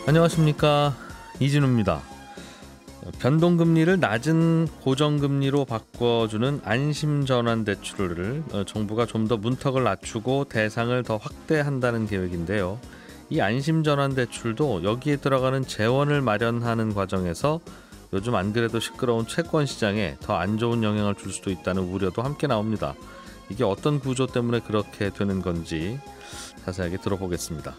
안녕하십니까, 이진우입니다. 변동금리를 낮은 고정금리로 바꿔주는 안심전환대출을 정부가 좀 더 문턱을 낮추고 대상을 더 확대한다는 계획인데요. 이 안심전환대출도 여기에 들어가는 재원을 마련하는 과정에서 요즘 안 그래도 시끄러운 채권 시장에 더 안 좋은 영향을 줄 수도 있다는 우려도 함께 나옵니다. 이게 어떤 구조 때문에 그렇게 되는 건지 자세하게 들어보겠습니다.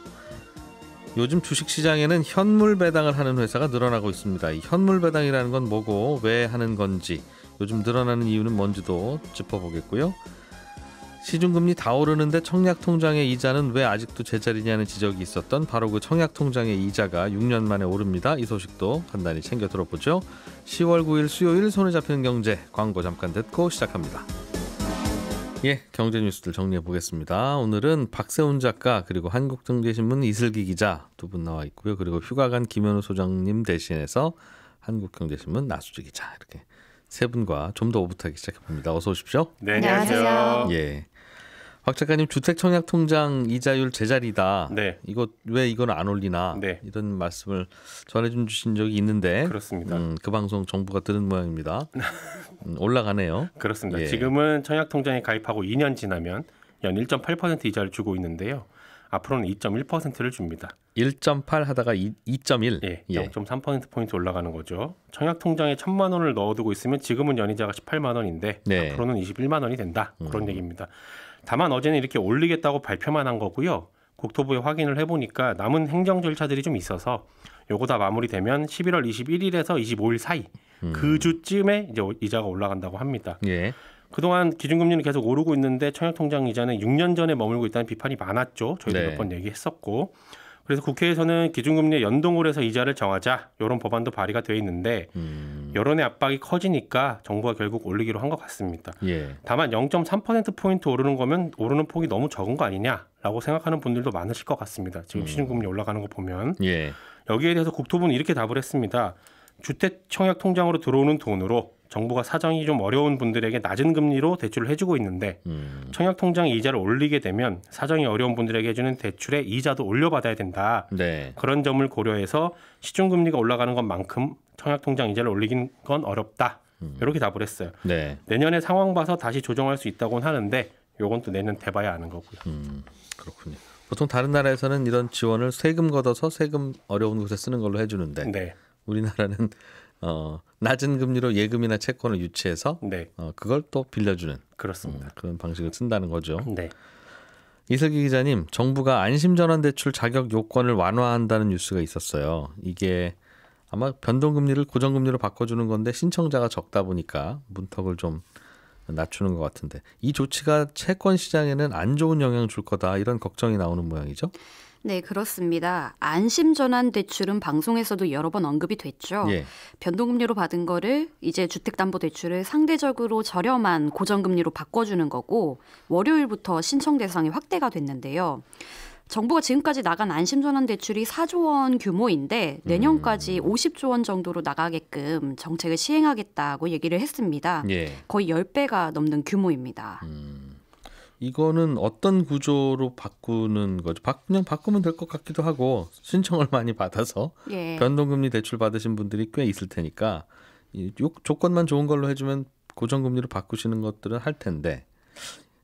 요즘 주식시장에는 현물 배당을 하는 회사가 늘어나고 있습니다. 이 현물 배당이라는 건 뭐고 왜 하는 건지, 요즘 늘어나는 이유는 뭔지도 짚어보겠고요. 시중금리 다 오르는데 청약통장의 이자는 왜 아직도 제자리냐는 지적이 있었던 바로 그 청약통장의 이자가 6년 만에 오릅니다. 이 소식도 간단히 챙겨 들어보죠. 10월 9일 수요일 손에 잡히는 경제, 광고 잠깐 듣고 시작합니다. 경제 뉴스들 정리해 보겠습니다. 오늘은 박세훈 작가 그리고 한국경제신문 이슬기 기자 두 분 나와 있고요. 그리고 휴가 간 김현우 소장님 대신해서 한국경제신문 나수지 기자, 이렇게 세 분과 좀 더 오붓하게 시작해 봅니다. 어서 오십시오. 네, 안녕하세요. 박 작가님, 주택청약통장 이자율 제자리다. 네. 이건 안 올리나? 네. 이런 말씀을 전해주신 적이 있는데, 그렇습니다. 그 방송 정부가 들은 모양입니다. 올라가네요. 그렇습니다. 지금은 청약통장에 가입하고 2년 지나면 연 1.8% 이자를 주고 있는데요. 앞으로는 2.1%를 줍니다. 1.8 하다가 2.1. 0.3%포인트 올라가는 거죠. 청약통장에 1,000만 원을 넣어두고 있으면 지금은 연이자가 18만 원인데 앞으로는 21만 원이 된다. 그런 얘기입니다. 다만 어제는 이렇게 올리겠다고 발표만 한 거고요. 국토부에 확인을 해보니까 남은 행정 절차들이 좀 있어서 요거 다 마무리되면 11월 21일에서 25일 사이 그 주쯤에 이제 이자가 올라간다고 합니다. 그동안 기준금리는 계속 오르고 있는데 청약통장 이자는 6년 전에 머물고 있다는 비판이 많았죠. 저희도 몇 번 얘기했었고. 그래서 국회에서는 기준금리에 연동을 해서 이자를 정하자, 이런 법안도 발의가 돼 있는데 여론의 압박이 커지니까 정부가 결국 올리기로 한 것 같습니다. 다만 0.3%포인트 오르는 거면 오르는 폭이 너무 적은 거 아니냐라고 생각하는 분들도 많으실 것 같습니다. 지금 시중금리 올라가는 거 보면. 여기에 대해서 국토부는 이렇게 답을 했습니다. 주택청약통장으로 들어오는 돈으로 정부가 사정이 좀 어려운 분들에게 낮은 금리로 대출을 해주고 있는데 청약통장 이자를 올리게 되면 사정이 어려운 분들에게 해주는 대출의 이자도 올려받아야 된다. 그런 점을 고려해서 시중금리가 올라가는 것만큼 청약통장 이자를 올리긴 건 어렵다. 이렇게 답을 했어요. 내년에 상황 봐서 다시 조정할 수 있다고는 하는데 요건 또 내년 돼봐야 아는 거고요. 그렇군요. 보통 다른 나라에서는 이런 지원을 세금 걷어서 세금 어려운 곳에 쓰는 걸로 해주는데 우리나라는 낮은 금리로 예금이나 채권을 유치해서 그걸 또 빌려주는 그렇습니다. 그런 방식을 쓴다는 거죠. 이슬기 기자님, 정부가 안심전환대출 자격 요건을 완화한다는 뉴스가 있었어요. 이게 아마 변동금리를 고정금리로 바꿔주는 건데 신청자가 적다 보니까 문턱을 좀 낮추는 것 같은데, 이 조치가 채권 시장에는 안 좋은 영향을 줄 거다, 이런 걱정이 나오는 모양이죠? 네, 그렇습니다. 안심전환대출은 방송에서도 여러 번 언급이 됐죠. 변동금리로 받은 거를 이제 주택담보대출을 상대적으로 저렴한 고정금리로 바꿔주는 거고, 월요일부터 신청 대상이 확대가 됐는데요. 정부가 지금까지 나간 안심전환대출이 4조 원 규모인데 내년까지 50조 원 정도로 나가게끔 정책을 시행하겠다고 얘기를 했습니다. 거의 10배가 넘는 규모입니다. 이거는 어떤 구조로 바꾸는 거죠? 그냥 바꾸면 될 것 같기도 하고, 신청을 많이 받아서 변동금리 대출 받으신 분들이 꽤 있을 테니까 조건만 좋은 걸로 해주면 고정금리로 바꾸시는 것들은 할 텐데,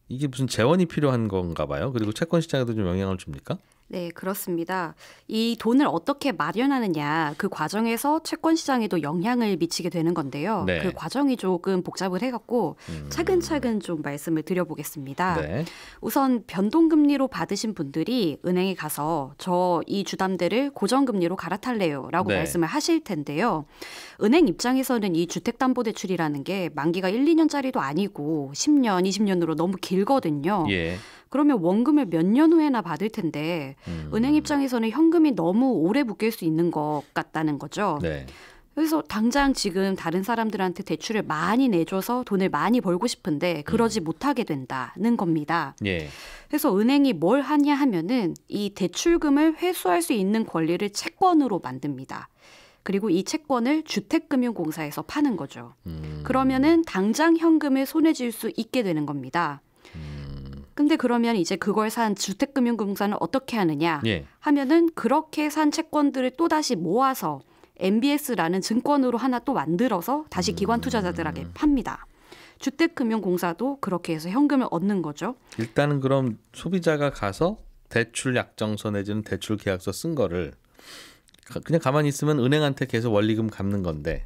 이게 무슨 재원이 필요한 건가 봐요. 그리고 채권 시장에도 좀 영향을 줍니까? 네, 그렇습니다. 이 돈을 어떻게 마련하느냐, 그 과정에서 채권 시장에도 영향을 미치게 되는 건데요. 그 과정이 조금 복잡을 해갖고 차근차근 좀 말씀을 드려보겠습니다. 우선 변동금리로 받으신 분들이 은행에 가서 저 이 주담대를 고정금리로 갈아탈래요 라고 말씀을 하실 텐데요. 은행 입장에서는 이 주택담보대출이라는 게 만기가 1, 2년짜리도 아니고 10년, 20년으로 너무 길거든요. 그러면 원금을 몇 년 후에나 받을 텐데 은행 입장에서는 현금이 너무 오래 묶일 수 있는 것 같다는 거죠. 그래서 당장 지금 다른 사람들한테 대출을 많이 내줘서 돈을 많이 벌고 싶은데 그러지 못하게 된다는 겁니다. 그래서 은행이 뭘 하냐 하면은 이 대출금을 회수할 수 있는 권리를 채권으로 만듭니다. 그리고 이 채권을 주택금융공사에서 파는 거죠. 그러면은 당장 현금을 손에 쥘 수 있게 되는 겁니다. 근데 그러면 이제 그걸 산 주택금융공사는 어떻게 하느냐 예. 하면은 그렇게 산 채권들을 또다시 모아서 MBS라는 증권으로 하나 또 만들어서 다시 기관 투자자들에게 팝니다. 주택금융공사도 그렇게 해서 현금을 얻는 거죠. 일단은 그럼 소비자가 가서 대출 약정서 내지는 대출 계약서 쓴 거를 그냥 가만히 있으면 은행한테 계속 원리금 갚는 건데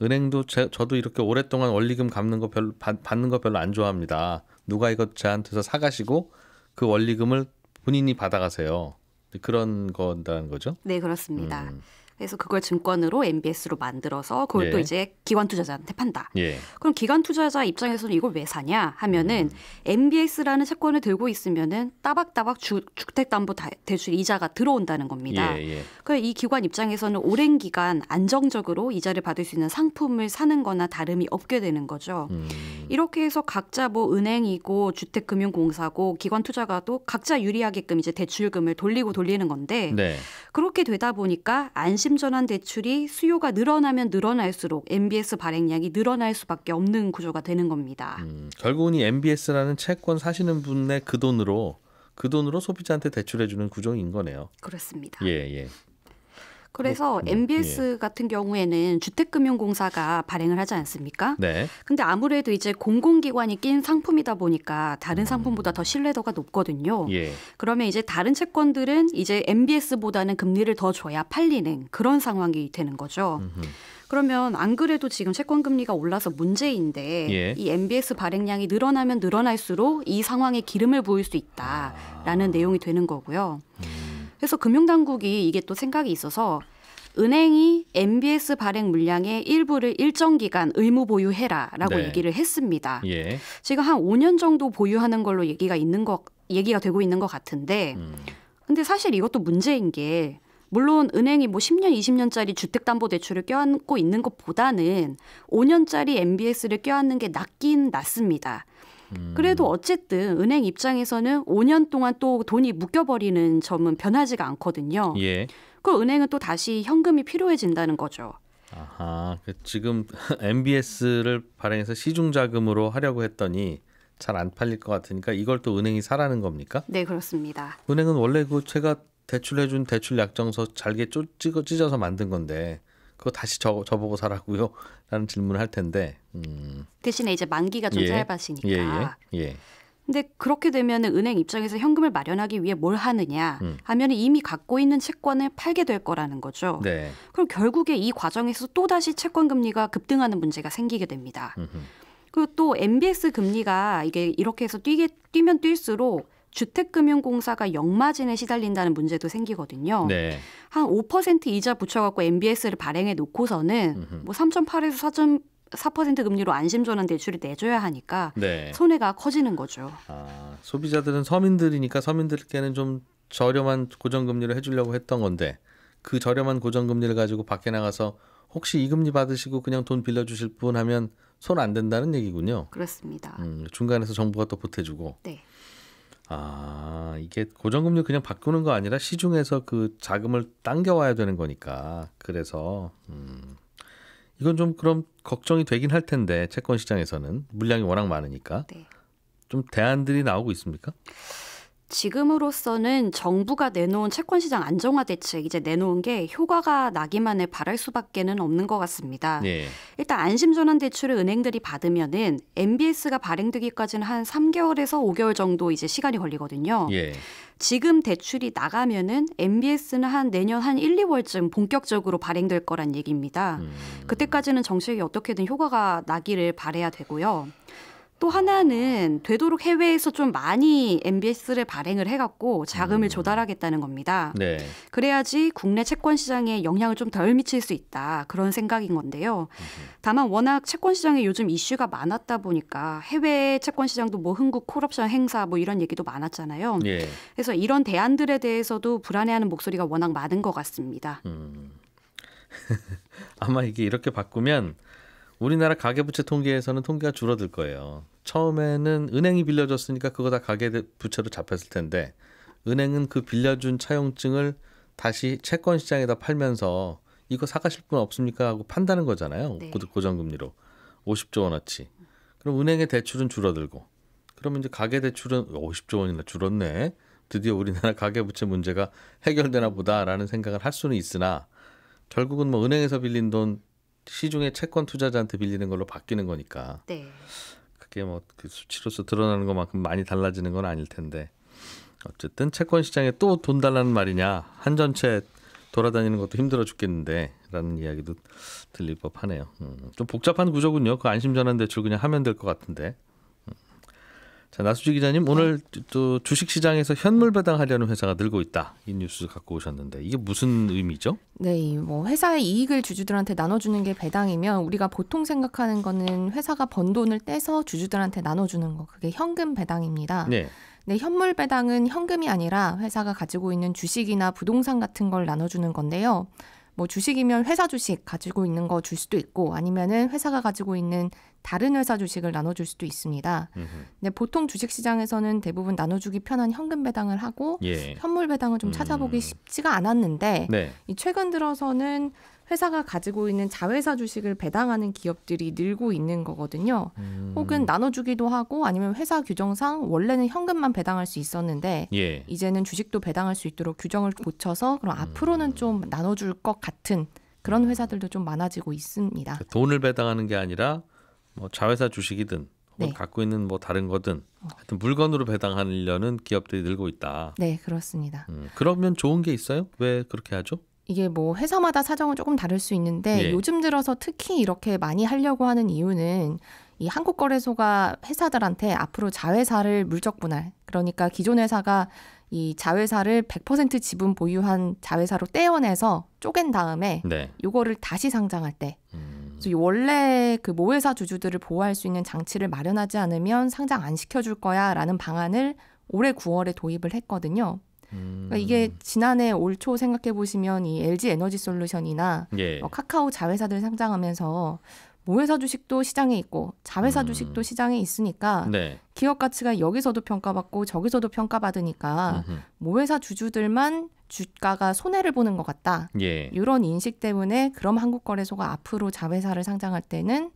은행도 저도 이렇게 오랫동안 원리금 갚는 거 별로 받는 거 별로 안 좋아합니다. 누가 이거 저한테서 사가시고 그 원리금을 본인이 받아가세요. 그런 거라는 거죠? 네, 그렇습니다. 그래서 그걸 증권으로 MBS로 만들어서 그걸 또 이제 기관 투자자한테 판다. 예. 그럼 기관 투자자 입장에서는 이걸 왜 사냐 하면은 MBS라는 채권을 들고 있으면은 따박따박 주택담보대출 이자가 들어온다는 겁니다. 예. 그래서 이 기관 입장에서는 오랜 기간 안정적으로 이자를 받을 수 있는 상품을 사는 거나 다름이 없게 되는 거죠. 이렇게 해서 각자 뭐 은행이고 주택금융공사고 기관 투자가도 각자 유리하게끔 이제 대출금을 돌리는 건데 네. 그렇게 되다 보니까 안심전환 대출이 수요가 늘어나면 늘어날수록 MBS 발행량이 늘어날 수밖에 없는 구조가 되는 겁니다. 결국은 이 MBS라는 채권 사시는 분의 그 돈으로 소비자한테 대출해주는 구조인 거네요. 그렇습니다. 예. 그래서 MBS 같은 경우에는 주택금융공사가 발행을 하지 않습니까? 네. 근데 아무래도 이제 공공기관이 낀 상품이다 보니까 다른 상품보다 더 신뢰도가 높거든요. 예. 그러면 이제 다른 채권들은 이제 MBS보다는 금리를 더 줘야 팔리는 그런 상황이 되는 거죠. 그러면 안 그래도 지금 채권 금리가 올라서 문제인데 이 MBS 발행량이 늘어나면 늘어날수록 이 상황에 기름을 부을 수 있다라는 내용이 되는 거고요. 그래서 금융당국이 이게 또 생각이 있어서 은행이 MBS 발행 물량의 일부를 일정 기간 의무 보유해라라고 얘기를 했습니다. 예. 지금 한 5년 정도 보유하는 걸로 얘기가 되고 있는 것 같은데 근데 사실 이것도 문제인 게 물론 은행이 뭐 10년, 20년짜리 주택담보대출을 껴안고 있는 것보다는 5년짜리 MBS를 껴안는 게 낫긴 낫습니다. 그래도 어쨌든 은행 입장에서는 5년 동안 또 돈이 묶여버리는 점은 변하지가 않거든요. 예. 그 은행은 또 다시 현금이 필요해진다는 거죠. 아하, 지금 MBS를 발행해서 시중자금으로 하려고 했더니 잘 안 팔릴 것 같으니까 이걸 또 은행이 사라는 겁니까? 네, 그렇습니다. 은행은 원래 그 제가 대출해준 대출 약정서 잘게 찢어서 만든 건데 그거 다시 저보고 사라고요? 라는 질문을 할 텐데 대신에 이제 만기가 좀 짧아지니까. 예. 근데 그렇게 되면 은행 입장에서 현금을 마련하기 위해 뭘 하느냐 하면 이미 갖고 있는 채권을 팔게 될 거라는 거죠. 네. 그럼 결국에 이 과정에서 또다시 채권 금리가 급등하는 문제가 생기게 됩니다. 그리고 또 MBS 금리가 이게 이렇게 해서 뛰면 뛸수록 주택금융공사가 역마진에 시달린다는 문제도 생기거든요. 네. 한 5% 이자 붙여갖고 MBS를 발행해 놓고서는 뭐 3.8에서 4% 금리로 안심전환 대출을 내줘야 하니까 손해가 커지는 거죠. 소비자들은 서민들이니까 서민들께는 좀 저렴한 고정금리를 해주려고 했던 건데 그 저렴한 고정금리를 가지고 밖에 나가서 혹시 이 금리 받으시고 그냥 돈 빌려주실 분 하면 손 안 된다는 얘기군요. 그렇습니다. 중간에서 정부가 또 보태주고. 네. 이게 고정금리 그냥 바꾸는 거 아니라 시중에서 그 자금을 당겨와야 되는 거니까. 그래서 이건 좀 그럼 걱정이 되긴 할 텐데 채권 시장에서는 물량이 워낙 많으니까. 네. 좀 대안들이 나오고 있습니까? 지금으로서는 정부가 내놓은 채권시장 안정화 대책 이제 내놓은 게 효과가 나기만을 바랄 수밖에는 없는 것 같습니다. 예. 일단 안심전환 대출을 은행들이 받으면은 MBS가 발행되기까지는 한 3개월에서 5개월 정도 이제 시간이 걸리거든요. 예. 지금 대출이 나가면은 MBS는 한 내년 한 1, 2월쯤 본격적으로 발행될 거란 얘기입니다. 그때까지는 정책이 어떻게든 효과가 나기를 바라야 되고요. 또 하나는 되도록 해외에서 좀 많이 MBS를 발행을 해갖고 자금을 조달하겠다는 겁니다. 네. 그래야지 국내 채권 시장에 영향을 좀 덜 미칠 수 있다. 그런 생각인 건데요. 다만 워낙 채권 시장에 요즘 이슈가 많았다 보니까 해외 채권 시장도 뭐 흥국 콜옵션 행사 뭐 이런 얘기도 많았잖아요. 예. 그래서 이런 대안들에 대해서도 불안해하는 목소리가 워낙 많은 것 같습니다. 아마 이게 이렇게 바꾸면 우리나라 가계부채 통계에서는 통계가 줄어들 거예요. 처음에는 은행이 빌려줬으니까 그거 다 가계부채로 잡혔을 텐데 은행은 그 빌려준 차용증을 다시 채권 시장에다 팔면서 이거 사가실 분 없습니까 하고 판다는 거잖아요. 네. 고정금리로 50조 원어치. 그럼 은행의 대출은 줄어들고 그러면 이제 가계대출은 50조 원이나 줄었네. 드디어 우리나라 가계부채 문제가 해결되나 보다라는 생각을 할 수는 있으나 결국은 뭐 은행에서 빌린 돈 시중에 채권 투자자한테 빌리는 걸로 바뀌는 거니까 네. 그게 뭐 그 수치로서 드러나는 것만큼 많이 달라지는 건 아닐 텐데 어쨌든 채권 시장에 또 돈 달라는 말이냐 한전채 돌아다니는 것도 힘들어 죽겠는데 라는 이야기도 들릴 법하네요. 좀 복잡한 구조군요. 그 안심전환대출 그냥 하면 될 것 같은데. 자, 나수지 기자님, 오늘 또 주식시장에서 현물 배당하려는 회사가 늘고 있다. 이 뉴스 갖고 오셨는데 이게 무슨 의미죠? 네, 뭐 회사의 이익을 주주들한테 나눠주는 게 배당이면 우리가 보통 생각하는 거는 회사가 번 돈을 떼서 주주들한테 나눠주는 거, 그게 현금 배당입니다. 네. 네, 현물 배당은 현금이 아니라 회사가 가지고 있는 주식이나 부동산 같은 걸 나눠주는 건데요. 뭐 주식이면 회사 주식 가지고 있는 거 줄 수도 있고 아니면은 회사가 가지고 있는 다른 회사 주식을 나눠줄 수도 있습니다. 근데 보통 주식시장에서는 대부분 나눠주기 편한 현금 배당을 하고 예. 현물 배당을 좀 찾아보기 쉽지가 않았는데 네. 이 최근 들어서는 회사가 가지고 있는 자회사 주식을 배당하는 기업들이 늘고 있는 거거든요. 혹은 나눠주기도 하고 아니면 회사 규정상 원래는 현금만 배당할 수 있었는데 예. 이제는 주식도 배당할 수 있도록 규정을 고쳐서 그럼 앞으로는 좀 나눠줄 것 같은 그런 회사들도 좀 많아지고 있습니다. 돈을 배당하는 게 아니라 뭐 자회사 주식이든 네. 갖고 있는 뭐 다른 거든 하여튼 물건으로 배당하려는 기업들이 늘고 있다. 네, 그렇습니다. 그러면 좋은 게 있어요? 왜 그렇게 하죠? 이게 뭐 회사마다 사정은 조금 다를 수 있는데 예. 요즘 들어서 특히 이렇게 많이 하려고 하는 이유는 이 한국거래소가 회사들한테 앞으로 자회사를 물적 분할, 그러니까 기존 회사가 이 자회사를 100% 지분 보유한 자회사로 떼어내서 쪼갠 다음에 네. 요거를 다시 상장할 때 그래서 원래 그 모회사 주주들을 보호할 수 있는 장치를 마련하지 않으면 상장 안 시켜줄 거야라는 방안을 올해 9월에 도입을 했거든요. 그러니까 이게 지난해 올 초 생각해 보시면 이 LG 에너지 솔루션이나 예. 카카오 자회사들 상장하면서 모회사 주식도 시장에 있고 자회사 주식도 시장에 있으니까 네. 기업 가치가 여기서도 평가받고 저기서도 평가받으니까 모회사 주주들만 주가가 손해를 보는 것 같다. 예. 이런 인식 때문에 그럼 한국거래소가 앞으로 자회사를 상장할 때는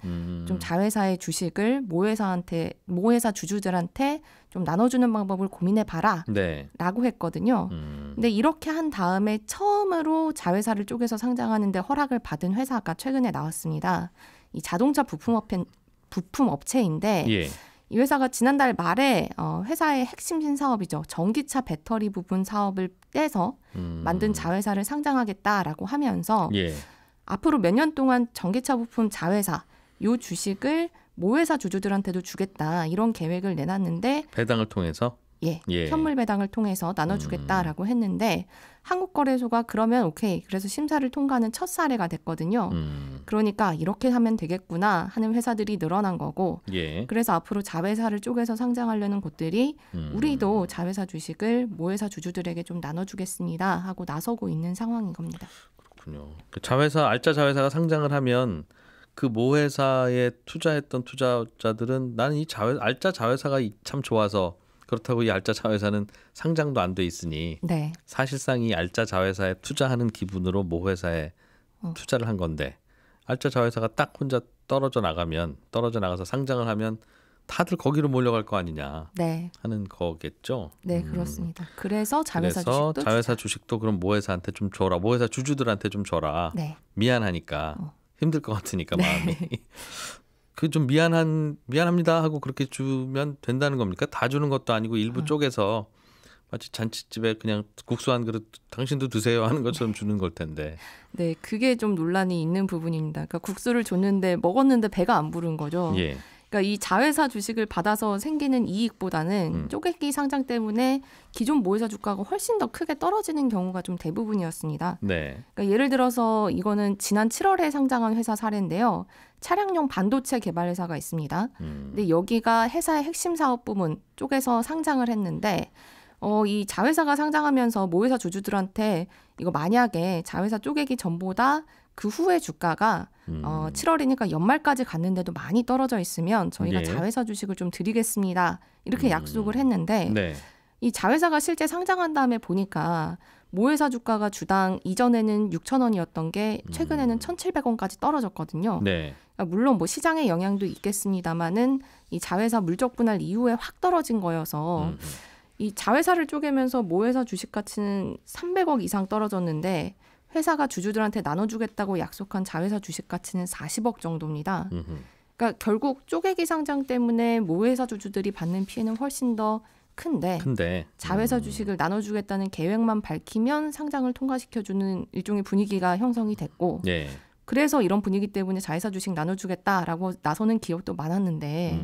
좀 자회사의 주식을 모회사 주주들한테 좀 나눠주는 방법을 고민해봐라 네. 라고 했거든요. 근데 이렇게 한 다음에 처음으로 자회사를 쪼개서 상장하는데 허락을 받은 회사가 최근에 나왔습니다. 이 자동차 부품 업체인데 예. 이 회사가 지난달 말에 회사의 핵심 신사업이죠. 전기차 배터리 부분 사업을 떼서 만든 자회사를 상장하겠다라고 하면서 예. 앞으로 몇 년 동안 전기차 부품 자회사 요 주식을 모회사 주주들한테도 주겠다 이런 계획을 내놨는데 배당을 통해서 예, 현물 배당을 통해서 나눠주겠다라고 했는데 한국거래소가 그러면 오케이 그래서 심사를 통과하는 첫 사례가 됐거든요. 그러니까 이렇게 하면 되겠구나 하는 회사들이 늘어난 거고 예. 그래서 앞으로 자회사를 쪼개서 상장하려는 곳들이 우리도 자회사 주식을 모회사 주주들에게 좀 나눠주겠습니다 하고 나서고 있는 상황인 겁니다. 그렇군요. 자회사 알짜 자회사가 상장을 하면 그 모회사에 투자했던 투자자들은 나는 이 알짜 자회사가 참 좋아서 그렇다고 이 알짜 자회사는 상장도 안 돼 있으니 네. 사실상 이 알짜 자회사에 투자하는 기분으로 모회사에 투자를 한 건데 알짜 자회사가 딱 혼자 떨어져 나가서 상장을 하면 다들 거기로 몰려갈 거 아니냐 네. 하는 거겠죠. 네, 그렇습니다. 그래서 자회사 주식도 그럼 모회사한테 좀 줘라. 모회사 주주들한테 좀 줘라. 네. 미안하니까 힘들 것 같으니까 마음이. 그 좀 미안합니다 하고 그렇게 주면 된다는 겁니까? 다 주는 것도 아니고 일부 쪼개서 마치 잔치집에 그냥 국수 한 그릇 당신도 드세요 하는 것처럼 주는 걸 텐데. 네, 그게 좀 논란이 있는 부분입니다. 그러니까 국수를 줬는데 먹었는데 배가 안 부른 거죠. 예. 그러니까 이 자회사 주식을 받아서 생기는 이익보다는 쪼개기 상장 때문에 기존 모회사 주가가 훨씬 더 크게 떨어지는 경우가 좀 대부분이었습니다. 네. 그러니까 예를 들어서 이거는 지난 7월에 상장한 회사 사례인데요. 차량용 반도체 개발 회사가 있습니다. 근데 여기가 회사의 핵심 사업 부문 쪼개서 상장을 했는데 이 자회사가 상장하면서 모회사 주주들한테 이거 만약에 자회사 쪼개기 전보다 그 후에 주가가 7월이니까 연말까지 갔는데도 많이 떨어져 있으면 저희가 예. 자회사 주식을 좀 드리겠습니다. 이렇게 약속을 했는데 네. 이 자회사가 실제 상장한 다음에 보니까 모회사 주가가 주당 이전에는 6,000원이었던 게 최근에는 1,700원까지 떨어졌거든요. 네. 물론 뭐 시장의 영향도 있겠습니다만은 이 자회사 물적 분할 이후에 확 떨어진 거여서 이 자회사를 쪼개면서 모회사 주식 가치는 300억 이상 떨어졌는데 회사가 주주들한테 나눠주겠다고 약속한 자회사 주식 가치는 40억 정도입니다. 그러니까 결국 쪼개기 상장 때문에 모회사 주주들이 받는 피해는 훨씬 더 큰데 자회사 주식을 나눠주겠다는 계획만 밝히면 상장을 통과시켜주는 일종의 분위기가 형성이 됐고 예. 그래서 이런 분위기 때문에 자회사 주식 나눠주겠다라고 나서는 기업도 많았는데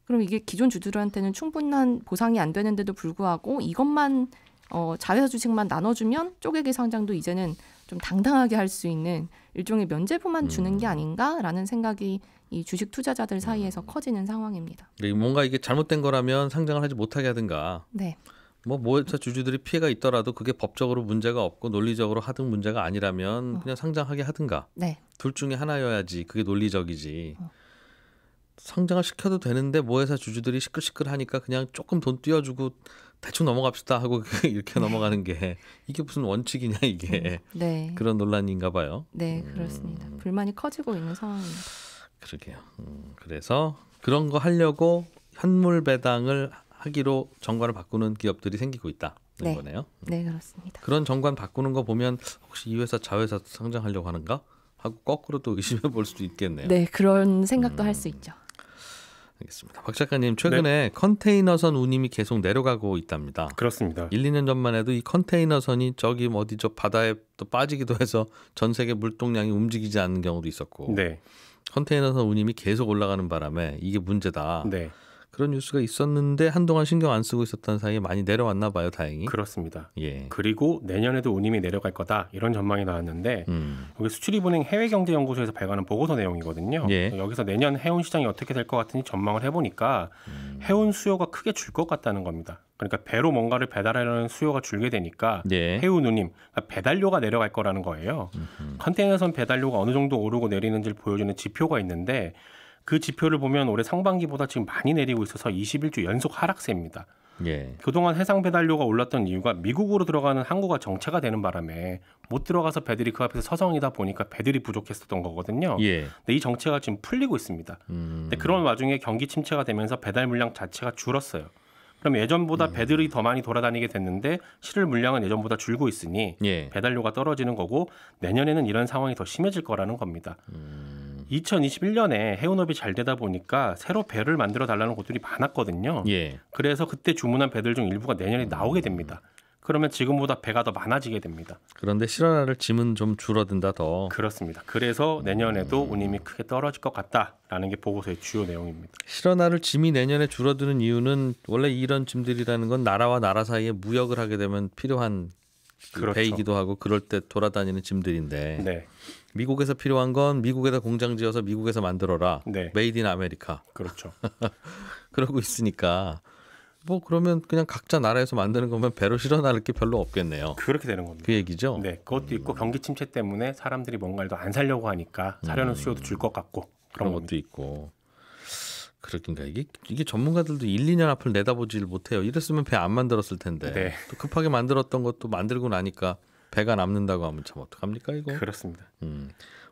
그럼 이게 기존 주주들한테는 충분한 보상이 안 되는데도 불구하고 이것만 자회사 주식만 나눠주면 쪼개기 상장도 이제는 좀 당당하게 할 수 있는 일종의 면죄부만 주는 게 아닌가라는 생각이 이 주식 투자자들 사이에서 커지는 상황입니다. 뭔가 이게 잘못된 거라면 상장을 하지 못하게 하든가. 네. 뭐 모회사 주주들이 피해가 있더라도 그게 법적으로 문제가 없고 논리적으로 하등 문제가 아니라면 그냥 상장하게 하든가. 네. 둘 중에 하나여야지 그게 논리적이지. 상장을 시켜도 되는데 모회사 주주들이 시끌시끌하니까 그냥 조금 돈 띄워주고 대충 넘어갑시다 하고 이렇게 넘어가는 게 이게 무슨 원칙이냐 이게. 네. 그런 논란인가 봐요. 네, 그렇습니다. 불만이 커지고 있는 상황입니다. 그러게요. 그래서 그런 거 하려고 현물 배당을 하기로 정관을 바꾸는 기업들이 생기고 있다는 네. 거네요. 네, 그렇습니다. 그런 정관 바꾸는 거 보면 혹시 이 회사 자회사 상장하려고 하는가 하고 거꾸로 또 의심해 볼 수도 있겠네요. 네, 그런 생각도 할 수 있죠. 알겠습니다. 박 작가님 최근에 컨테이너선 운임이 계속 내려가고 있답니다. 그렇습니다. 1, 2년 전만 해도 이 컨테이너선이 저기 어디 저 바다에 또 빠지기도 해서 전 세계 물동량이 움직이지 않는 경우도 있었고 네. 컨테이너선 운임이 계속 올라가는 바람에 이게 문제다. 네. 그런 뉴스가 있었는데 한동안 신경 안 쓰고 있었던 사이에 많이 내려왔나 봐요. 다행히. 그렇습니다. 예. 그리고 내년에도 운임이 내려갈 거다 이런 전망이 나왔는데 여기 수출입은행 해외경제연구소에서 발간한 보고서 내용이거든요. 예. 여기서 내년 해운 시장이 어떻게 될 것 같은지 전망을 해보니까 해운 수요가 크게 줄 것 같다는 겁니다. 그러니까 배로 뭔가를 배달하려는 수요가 줄게 되니까 예. 해운 운임, 그러니까 배달료가 내려갈 거라는 거예요. 컨테이너선 배달료가 어느 정도 오르고 내리는지를 보여주는 지표가 있는데 그 지표를 보면 올해 상반기보다 지금 많이 내리고 있어서 21주 연속 하락세입니다. 예. 그동안 해상 배달료가 올랐던 이유가 미국으로 들어가는 항구가 정체가 되는 바람에 못 들어가서 배들이 그 앞에서 서성이다 보니까 배들이 부족했었던 거거든요. 예. 근데 이 정체가 지금 풀리고 있습니다. 근데 그런 와중에 경기 침체가 되면서 배달 물량 자체가 줄었어요. 그럼 예전보다 배들이 더 많이 돌아다니게 됐는데 실을 물량은 예전보다 줄고 있으니 예. 배달료가 떨어지는 거고 내년에는 이런 상황이 더 심해질 거라는 겁니다. 2021년에 해운업이 잘 되다 보니까 새로 배를 만들어 달라는 곳들이 많았거든요. 예. 그래서 그때 주문한 배들 중 일부가 내년에 나오게 됩니다. 그러면 지금보다 배가 더 많아지게 됩니다. 그런데 실어나를 짐은 좀 줄어든다 더. 그렇습니다. 그래서 내년에도 운임이 크게 떨어질 것 같다라는 게 보고서의 주요 내용입니다. 실어나를 짐이 내년에 줄어드는 이유는 원래 이런 짐들이라는 건 나라와 나라 사이에 무역을 하게 되면 필요한 그렇죠. 배이기도 하고 그럴 때 돌아다니는 짐들인데 네. 미국에서 필요한 건 미국에다 공장 지어서 미국에서 만들어라. 네. 메이드 인 아메리카. 그렇죠. 그러고 있으니까 뭐 그러면 그냥 각자 나라에서 만드는 거면 배로 실어 나를 게 별로 없겠네요. 그렇게 되는 겁니다. 그 얘기죠. 네, 그것도 있고 경기 침체 때문에 사람들이 뭔가를 더 안 사려고 하니까 사려는 수요도 줄 것 같고 그런 것도 있고. 그러니까 이게 전문가들도 1, 2년 앞을 내다보지를 못해요. 이랬으면 배 안 만들었을 텐데. 네. 또 급하게 만들었던 것도 만들고 나니까 배가 남는다고 하면 참 어떡합니까 이거. 그렇습니다.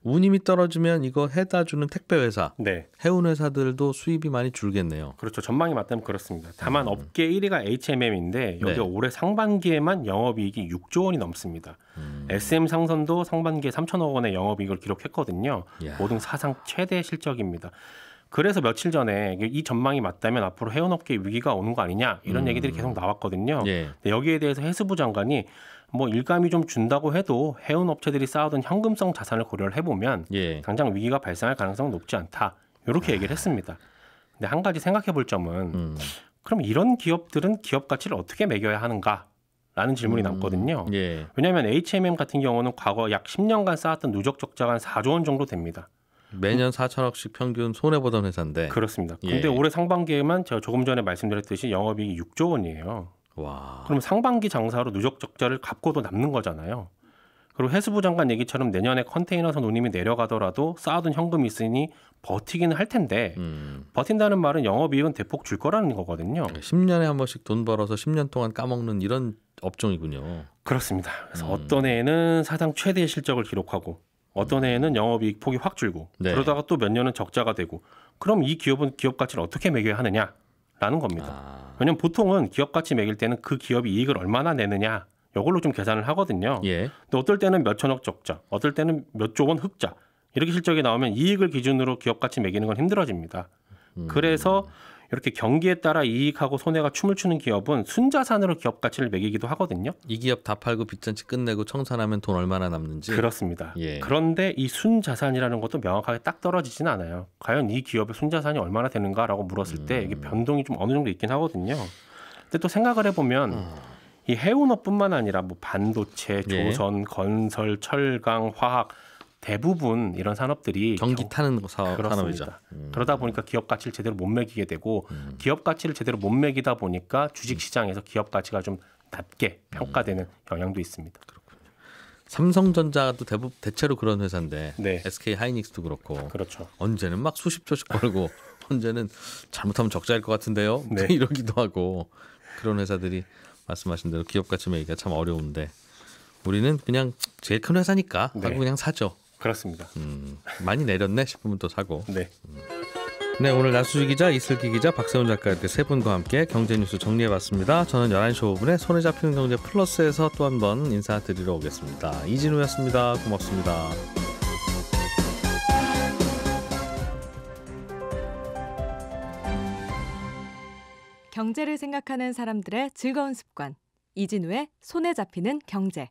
운임이 떨어지면 이거 해다 주는 택배 회사, 네. 해운 회사들도 수입이 많이 줄겠네요. 그렇죠. 전망이 맞다면 그렇습니다. 다만 업계 1위가 HMM인데 여기가 네. 올해 상반기에만 영업이익이 6조 원이 넘습니다. SM 상선도 상반기에 3천억 원의 영업이익을 기록했거든요. 이야. 모두 사상 최대 실적입니다. 그래서 며칠 전에 이 전망이 맞다면 앞으로 해운업계 위기가 오는 거 아니냐 이런 얘기들이 계속 나왔거든요. 예. 근데 여기에 대해서 해수부 장관이 뭐 일감이 좀 준다고 해도 해운업체들이 쌓아둔 현금성 자산을 고려를 해보면 예. 당장 위기가 발생할 가능성은 높지 않다. 이렇게 얘기를 했습니다. 근데 한 가지 생각해 볼 점은 그럼 이런 기업들은 기업 가치를 어떻게 매겨야 하는가? 라는 질문이 남거든요. 예. 왜냐하면 HMM 같은 경우는 과거 약 10년간 쌓았던 누적 적자가 한 4조 원 정도 됩니다. 매년 4천억씩 평균 손해보던 회사인데. 그렇습니다. 근데 예. 올해 상반기에만 제가 조금 전에 말씀드렸듯이 영업이익이 6조 원이에요. 와. 그럼 상반기 장사로 누적 적자를 갚고도 남는 거잖아요. 그리고 해수부 장관 얘기처럼 내년에 컨테이너선 운임이 내려가더라도 쌓아둔 현금이 있으니 버티기는 할 텐데 버틴다는 말은 영업이익은 대폭 줄 거라는 거거든요. 10년에 한 번씩 돈 벌어서 10년 동안 까먹는 이런 업종이군요. 그렇습니다. 그래서 어떤 해에는 사상 최대의 실적을 기록하고 어떤 해에는 영업이익 폭이 확 줄고 네. 그러다가 또 몇 년은 적자가 되고 그럼 이 기업은 기업 가치를 어떻게 매겨야 하느냐라는 겁니다. 왜냐하면 보통은 기업 가치 매길 때는 그 기업이 이익을 얼마나 내느냐 이걸로 좀 계산을 하거든요. 예. 근데 어떨 때는 몇 천억 적자, 어떨 때는 몇 조 원 흑자 이렇게 실적이 나오면 이익을 기준으로 기업 가치 매기는 건 힘들어집니다. 그래서 이렇게 경기에 따라 이익하고 손해가 춤을 추는 기업은 순자산으로 기업 가치를 매기기도 하거든요. 이 기업 다 팔고 빚잔치 끝내고 청산하면 돈 얼마나 남는지. 그렇습니다. 예. 그런데 이 순자산이라는 것도 명확하게 딱 떨어지진 않아요. 과연 이 기업의 순자산이 얼마나 되는가라고 물었을 때 이게 변동이 좀 어느 정도 있긴 하거든요. 근데 또 생각을 해보면 이 해운업뿐만 아니라 뭐 반도체, 조선, 건설, 철강, 화학 대부분 이런 산업들이 경기 타는 산업이죠. 그러다 보니까 기업 가치를 제대로 못 매기게 되고 기업 가치를 제대로 못 매기다 보니까 주식 시장에서 기업 가치가 좀 낮게 평가되는 영향도 있습니다. 그렇군요. 삼성전자도 대체로 그런 회사인데 네. SK 하이닉스도 그렇고 그렇죠. 언제는 막 수십 조씩 벌고 언제는 잘못하면 적자일 것 같은데요. 네. 이러기도 하고 그런 회사들이 말씀하신 대로 기업 가치 매기가 참 어려운데 우리는 그냥 제일 큰 회사니까 네. 하고 그냥 사죠. 그렇습니다. 많이 내렸네 싶으면 또 사고. 네. 네, 오늘 나수지 기자, 이슬기 기자, 박세훈 작가 이렇게 세 분과 함께 경제 뉴스 정리해봤습니다. 저는 11시 5분에 손에 잡히는 경제 플러스에서 또 한 번 인사드리러 오겠습니다. 이진우였습니다. 고맙습니다. 경제를 생각하는 사람들의 즐거운 습관. 이진우의 손에 잡히는 경제.